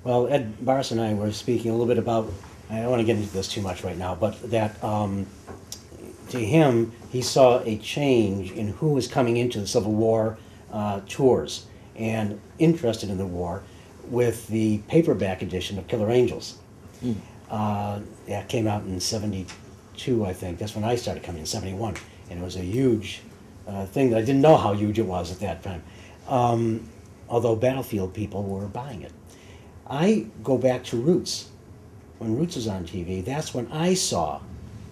Well, Ed Bearss and I were speaking a little bit about, I don't want to get into this too much right now, but that to him, he saw a change in who was coming into the Civil War tours and interested in the war with the paperback edition of Killer Angels. That came out in 72, I think. That's when I started coming in, 71. And it was a huge thing that I didn't know how huge it was at that time. Although Battlefield people were buying it. I go back to Roots. When Roots was on TV, that's when I saw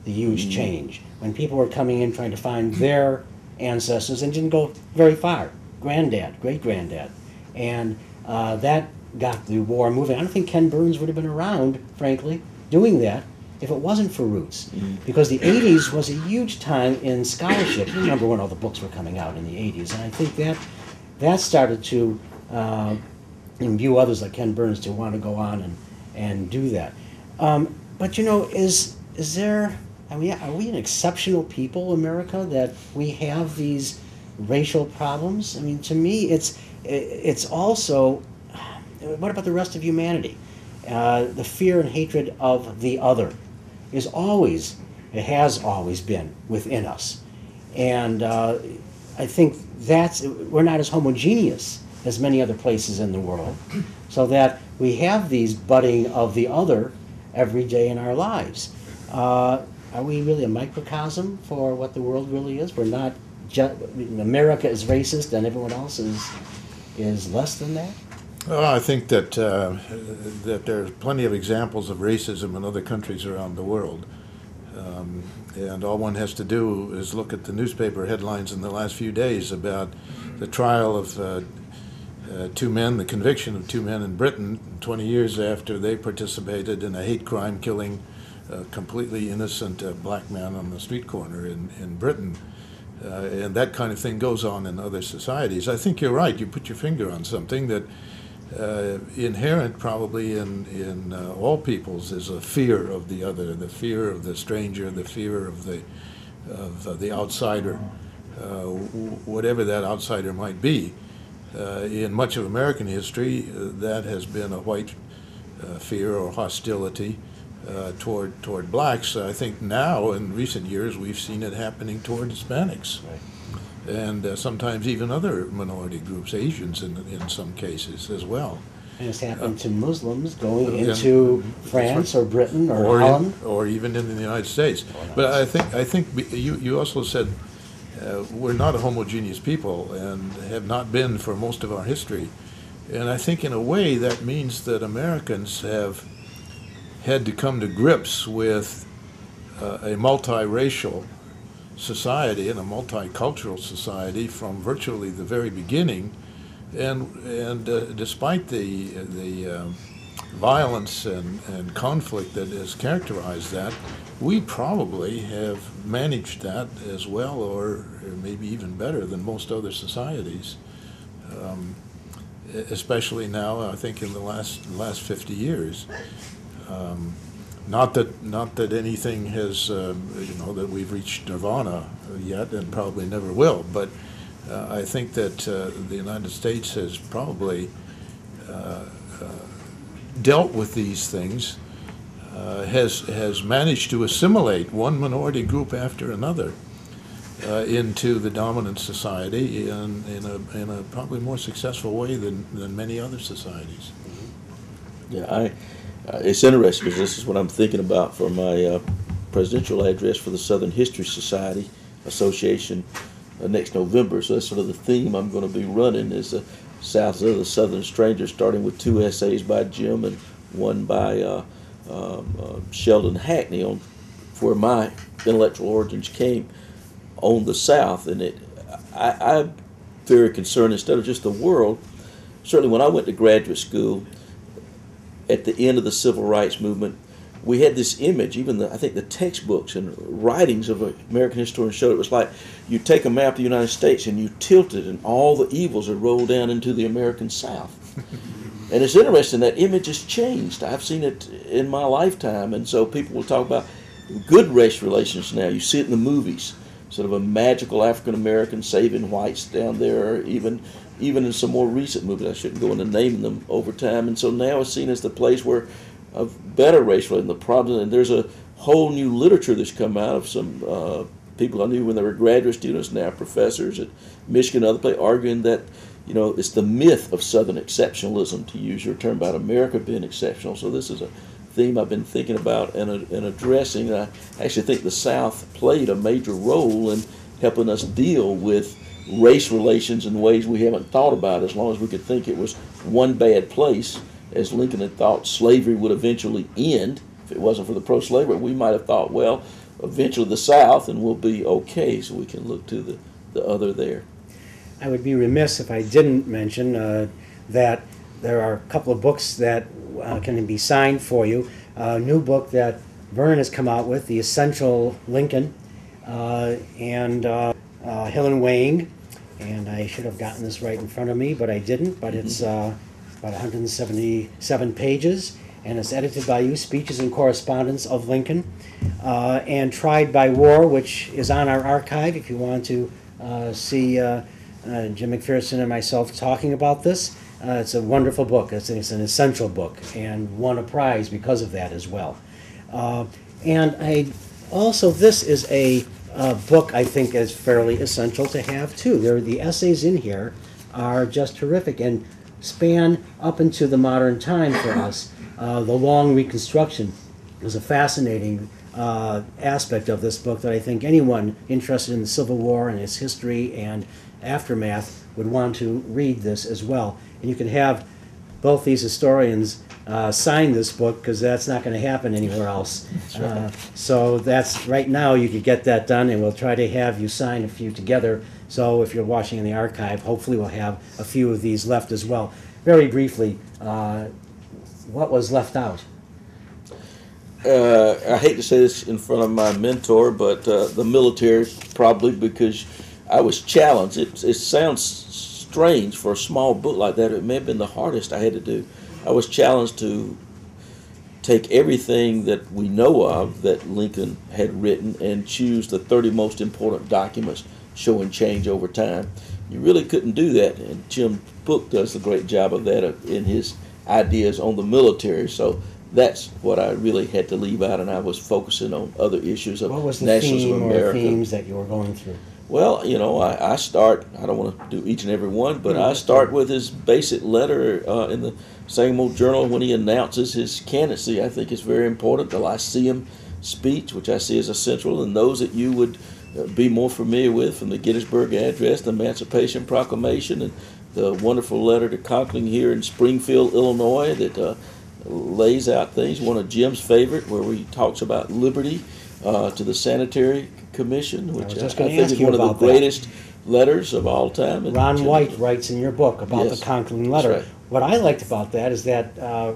the huge change. When people were coming in trying to find their ancestors and didn't go very far. Granddad, great-granddad. And that got the war moving. I don't think Ken Burns would have been around, frankly, doing that if it wasn't for Roots. Because the 80s was a huge time in scholarship. You remember when all the books were coming out in the 80s. And I think that started to imbue others like Ken Burns to want to go on and do that. But you know, is there, are we an exceptional people, America, that we have these racial problems? I mean, to me, it's also, what about the rest of humanity? The fear and hatred of the other is always, it has always been within us. And I think we're not as homogeneous as many other places in the world, so that we have these budding of the other every day in our lives. Are we really a microcosm for what the world really is? We're not just, America is racist and everyone else is less than that? Well, I think that that there's plenty of examples of racism in other countries around the world. And all one has to do is look at the newspaper headlines in the last few days about the trial of two men, the conviction of two men in Britain 20 years after they participated in a hate crime killing a completely innocent black man on the street corner in Britain. And that kind of thing goes on in other societies. I think you're right. You put your finger on something that inherent probably in all peoples is a fear of the other, the fear of the stranger, the fear of the outsider, whatever that outsider might be. In much of American history, that has been a white fear or hostility toward blacks. I think now, in recent years, we've seen it happening toward Hispanics. Right. And sometimes even other minority groups, Asians in some cases as well. And it's happened to Muslims going into France or Britain or Holland. Or even in the United States. But I think you also said we're not a homogeneous people and have not been for most of our history. And I think in a way that means that Americans have had to come to grips with a multiracial society and a multicultural society from virtually the very beginning, and despite the violence and conflict that has characterized that, we probably have managed that as well, or maybe even better than most other societies. Especially now, I think in the last 50 years. Not that anything has, that we've reached nirvana yet, and probably never will. But I think that the United States has probably dealt with these things, has managed to assimilate one minority group after another into the dominant society in a probably more successful way than many other societies. Yeah, it's interesting because this is what I'm thinking about for my presidential address for the Southern History Society Association next November. So that's sort of the theme I'm going to be running is the South of the Southern Stranger, starting with 2 essays by Jim and one by Sheldon Hackney on where my intellectual origins came on the South. And I'm very concerned, instead of just the world, certainly when I went to graduate school, at the end of the civil rights movement, we had this image, even I think the textbooks and writings of American historians showed it was like you take a map of the United States and you tilt it and all the evils are rolled down into the American South. And it's interesting, that image has changed. I've seen it in my lifetime, and so people will talk about good race relations now. You see it in the movies. sort of a magical African American saving whites down there, or even in some more recent movies. I shouldn't go into naming them over time. And so now it's seen as the place where of better racial and the problem. And there's a whole new literature that's come out of some people I knew when they were graduate students, now professors at Michigan and other places, arguing that, you know, it's the myth of Southern exceptionalism, to use your term, about America being exceptional. So this is a theme I've been thinking about and addressing. I actually think the South played a major role in helping us deal with race relations in ways we haven't thought about. As long as we could think it was one bad place, as Lincoln had thought slavery would eventually end, if it wasn't for the pro-slavery, we might have thought, well, eventually the South and we'll be okay, so we can look to the other there. I would be remiss if I didn't mention that there are a couple of books that can be signed for you. A new book that Vernon has come out with, The Essential Lincoln, and Helen Wang, and I should have gotten this right in front of me, but I didn't, but it's about 177 pages, and it's edited by you, Speeches and Correspondence of Lincoln, and Tried by War, which is on our archive if you want to see Jim McPherson and myself talking about this. It's a wonderful book. It's an essential book, and won a prize because of that as well. And this is a book I think is fairly essential to have too. The essays in here are just terrific and span up into the modern time for us. The Long Reconstruction is a fascinating aspect of this book that I think anyone interested in the Civil War and its history and aftermath would want to read this as well. And you can have both these historians sign this book, because that's not going to happen anywhere else. So that's right now you could get that done, and we'll try to have you sign a few together. So if you're watching in the archive, hopefully we'll have a few of these left as well. Very briefly, what was left out? I hate to say this in front of my mentor, but the military, probably, because I was challenged. It sounds strange for a small book like that. It may have been the hardest I had to do. I was challenged to take everything that we know of that Lincoln had written and choose the 30 most important documents showing change over time. You really couldn't do that, and Jim's book does a great job of that in his ideas on the military. So that's what I really had to leave out, and I was focusing on other issues of nationalism of America. What was the theme or themes that you were going through? Well, you know, I start, I don't want to do each and every one, but I start with his basic letter in the same old journal when he announces his candidacy. I think it's very important. The Lyceum speech, which I see as essential, and those that you would be more familiar with, from the Gettysburg Address, the Emancipation Proclamation, and the wonderful letter to Conkling here in Springfield, Illinois, that lays out things. One of Jim's favorite, where he talks about liberty, to the Sanitary Commission, which I think is one of the greatest letters of all time. And Ron White writes in your book about the Conkling letter. Right. What I liked about that is that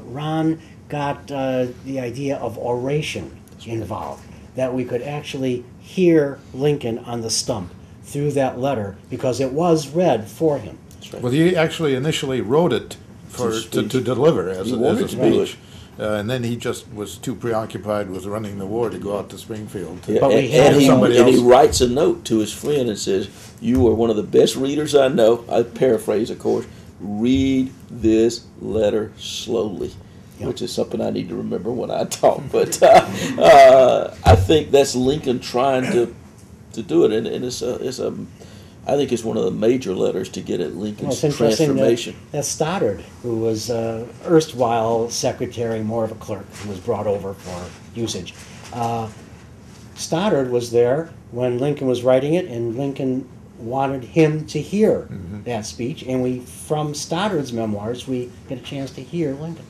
Ron got the idea of oration involved, that we could actually hear Lincoln on the stump through that letter, because it was read for him. Well, he actually initially wrote it to deliver as a speech. And then he just was too preoccupied with running the war to go out to Springfield. And he writes a note to his friend and says, "You are one of the best readers I know." I paraphrase, of course. "Read this letter slowly," which is something I need to remember when I talk. But I think that's Lincoln trying to do it, and it's I think it's one of the major letters to get at Lincoln's transformation. That's Stoddard, who was erstwhile secretary, more of a clerk, who was brought over for usage. Stoddard was there when Lincoln was writing it, and Lincoln wanted him to hear that speech. And from Stoddard's memoirs, we get a chance to hear Lincoln.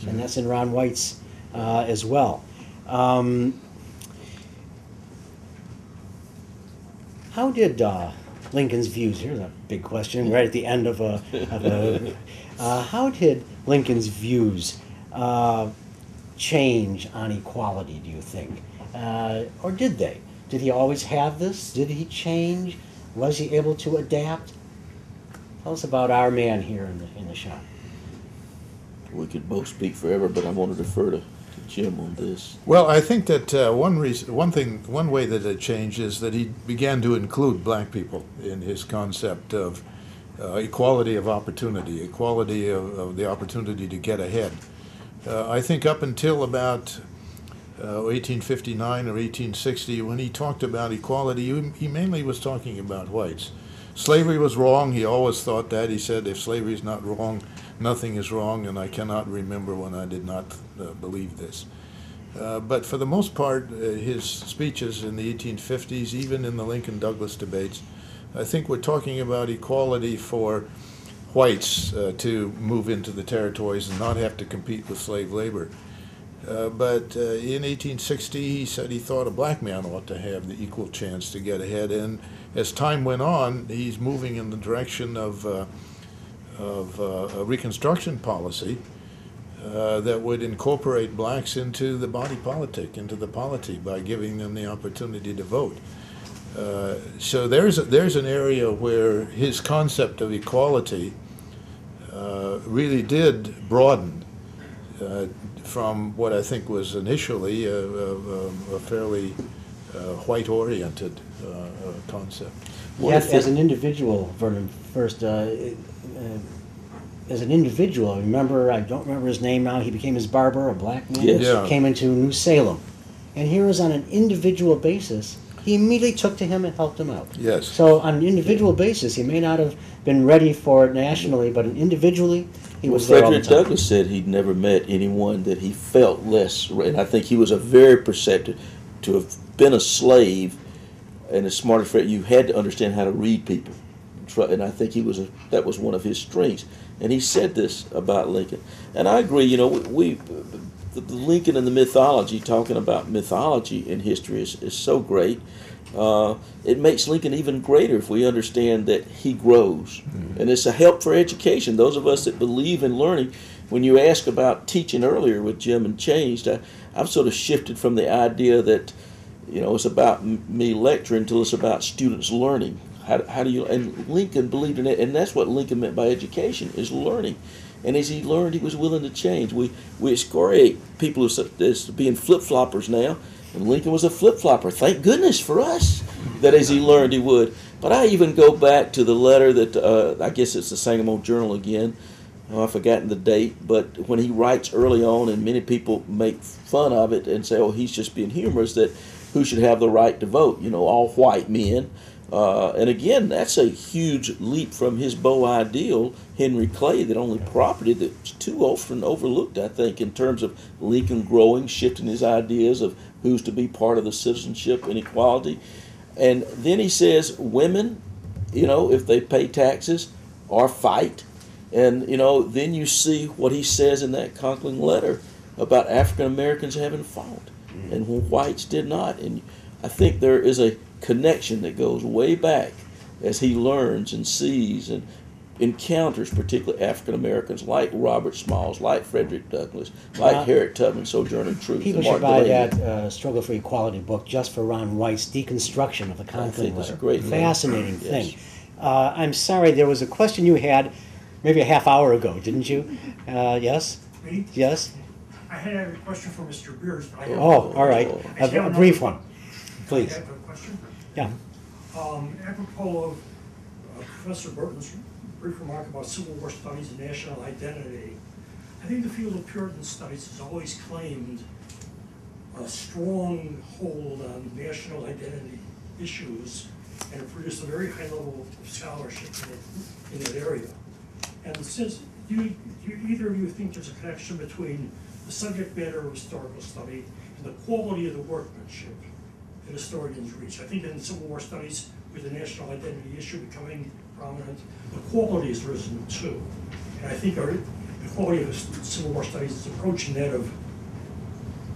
And that's in Ron White's as well. How did Lincoln's views, here's a big question right at the end of how did Lincoln's views change on equality, do you think? Or did they? Did he always have this? Did he change? Was he able to adapt? Tell us about our man here in the shop. We could both speak forever, but I want to defer to Jim on this. Well, I think that one way that it changed is that he began to include black people in his concept of equality of opportunity, equality of the opportunity to get ahead. I think up until about 1859 or 1860, when he talked about equality, he mainly was talking about whites. Slavery was wrong. He always thought that. He said, if slavery is not wrong, nothing is wrong, and I cannot remember when I did not believe this. But for the most part, his speeches in the 1850s, even in the Lincoln-Douglas debates, I think we're talking about equality for whites to move into the territories and not have to compete with slave labor. But in 1860, he said he thought a black man ought to have the equal chance to get ahead. And as time went on, he's moving in the direction of a Reconstruction policy that would incorporate blacks into the body politic, into the polity, by giving them the opportunity to vote. So there's an area where his concept of equality really did broaden from what I think was initially a fairly white-oriented concept. Yet, as an individual, Vernon, first, as an individual, I don't remember his name now, he became his barber, a black man, Yes. Yeah. came into New Salem. And here is on an individual basis, he immediately took to him and helped him out. Yes. So on an individual basis, he may not have been ready for it nationally, but individually, he was there all the Frederick time. Douglass said he'd never met anyone that he felt less, and I think he was a very perceptive. To have been a slave and as smart as Fred, you had to understand how to read people, and I think that was one of his strengths. And he said this about Lincoln, and I agree. You know, the Lincoln and the mythology, talking about mythology in history is so great. It makes Lincoln even greater if we understand that he grows. And it's a help for education. Those of us that believe in learning, when you asked about teaching earlier with Jim and changed, I've sort of shifted from the idea that, you know, it's about me lecturing till it's about students learning. How do you, and Lincoln believed in it, and that's what Lincoln meant by education, is learning. And as he learned, he was willing to change. We excoriate people as being flip-floppers now, and Lincoln was a flip-flopper. Thank goodness for us that as he learned, he would. But I even go back to the letter that, I guess it's the Sangamo Journal again. Oh, I've forgotten the date, but when he writes early on, and many people make fun of it and say, oh, he's just being humorous, that who should have the right to vote? You know, all white men. And again, that's a huge leap from his beau ideal, Henry Clay, that only property that's too often overlooked, I think, in terms of Lincoln growing, shifting his ideas of who's to be part of the citizenship and equality. And then he says, women, you know, if they pay taxes or fight. And, you know, then you see what he says in that Conklin letter about African Americans having fought and when whites did not. And I think there is a connection that goes way back as he learns and sees and encounters particularly African Americans like Robert Smalls, like Frederick Douglass, like Harriet Tubman, Sojourner Truth. People should buy that Struggle for Equality book just for Ron White's deconstruction of the Conklin letter. It's a great fascinating thing. Yes. I'm sorry, there was a question you had maybe a half hour ago, didn't you? Yes? Me? Yes? I had a question for Mr. Bearss. But I have Oh, all right. A brief one, I please. have a question. Yeah. Apropos of Professor Burton's brief remark about Civil War studies and national identity, I think the field of Puritan studies has always claimed a strong hold on national identity issues and have produced a very high level of scholarship in that area. And since, do either of you think there's a connection between the subject matter of historical study and the quality of the workmanship that historians reach? I think in Civil War studies, with the national identity issue becoming prominent, the quality has risen too. And I think the quality of Civil War studies is approaching that of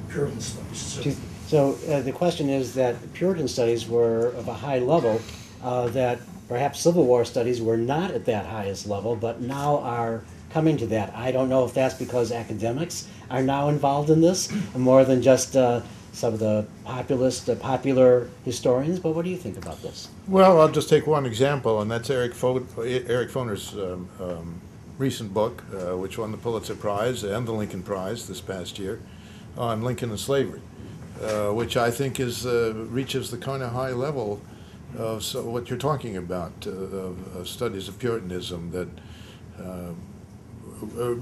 Puritan studies. So the question is that Puritan studies were of a high level, that perhaps Civil War studies were not at that highest level, but now are coming to that. I don't know if that's because academics are now involved in this, more than just some of the popular historians, but what do you think about this? Well, I'll just take one example, and that's Eric Foner's recent book, which won the Pulitzer Prize and the Lincoln Prize this past year, on Lincoln and slavery, which I think reaches the kind of high level of what you're talking about, of studies of Puritanism that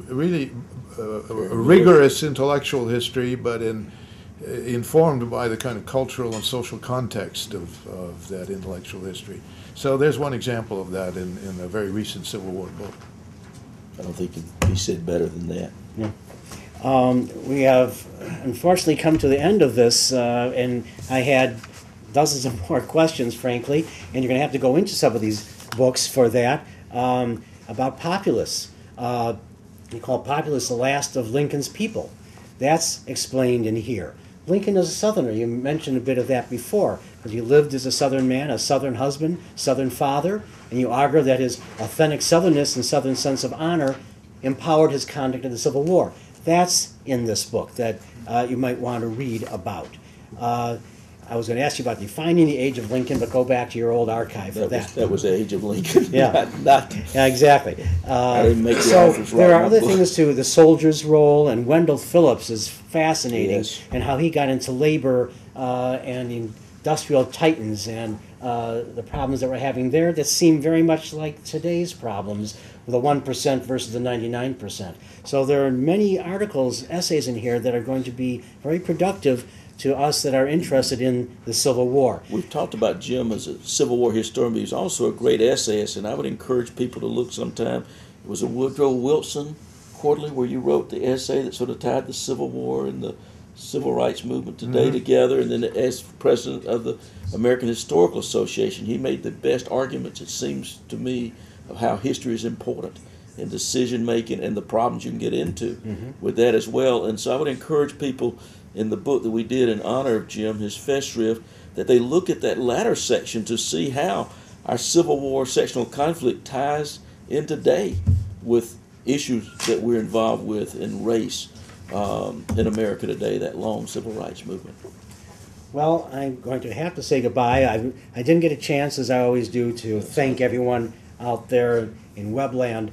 really rigorous intellectual history, but informed by the kind of cultural and social context of that intellectual history. So there's one example of that in a very recent Civil War book. I don't think it can be said better than that. Yeah. We have unfortunately come to the end of this, and I had dozens of more questions, frankly, and you're going to have to go into some of these books for that, about Populus. We call Populus the last of Lincoln's people. That's explained in here. Lincoln is a Southerner. You mentioned a bit of that before, because he lived as a Southern man, a Southern husband, Southern father, and you argue that his authentic Southernness and Southern sense of honor empowered his conduct in the Civil War. That's in this book that you might want to read about. I was going to ask you about defining the age of Lincoln, but go back to your old archive for that. That was the age of Lincoln. Yeah, yeah, exactly. I didn't make the So authors write there are my other book. things too. The soldier's role, and Wendell Phillips is fascinating, Yes. and how he got into labor and industrial titans and the problems that we're having there that seem very much like today's problems, the 1% versus the 99%. So there are many articles, essays in here that are going to be very productive to us that are interested in the Civil War. We've talked about Jim as a Civil War historian, but he's also a great essayist, and I would encourage people to look sometime. It was a Woodrow Wilson quarterly where you wrote the essay that sort of tied the Civil War and the Civil Rights Movement today together, and then as president of the American Historical Association, he made the best arguments, it seems to me, of how history is important in decision making and the problems you can get into with that as well. And so I would encourage people in the book that we did in honor of Jim, his Festschrift, that they look at that latter section to see how our Civil War sectional conflict ties in today with issues that we're involved with in race in America today, that long civil rights movement. Well, I'm going to have to say goodbye. I didn't get a chance, as I always do, to thank everyone out there in Webland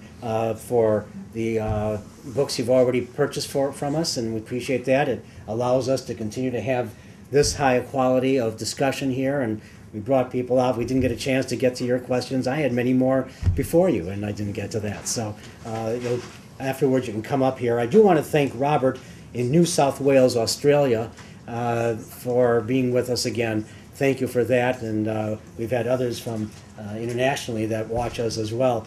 for the books you've already purchased from us, and we appreciate that. It allows us to continue to have this high a quality of discussion here, and we brought people out. We didn't get a chance to get to your questions. I had many more before you, and I didn't get to that. So afterwards you can come up here. I do want to thank Robert in New South Wales, Australia, for being with us again. Thank you for that, and we've had others from internationally that watch us as well.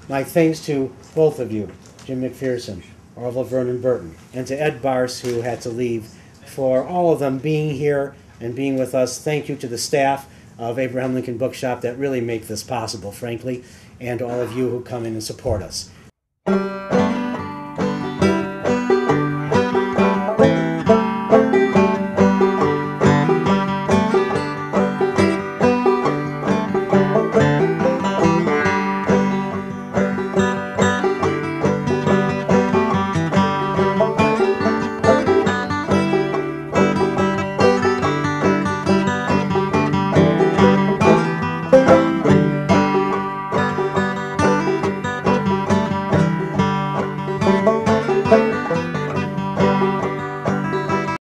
My thanks to both of you, Jim McPherson, Orville Vernon Burton, and to Ed Bearss, who had to leave, for all of them being here and being with us. Thank you to the staff of Abraham Lincoln Bookshop that really make this possible, frankly, and to all of you who come in and support us.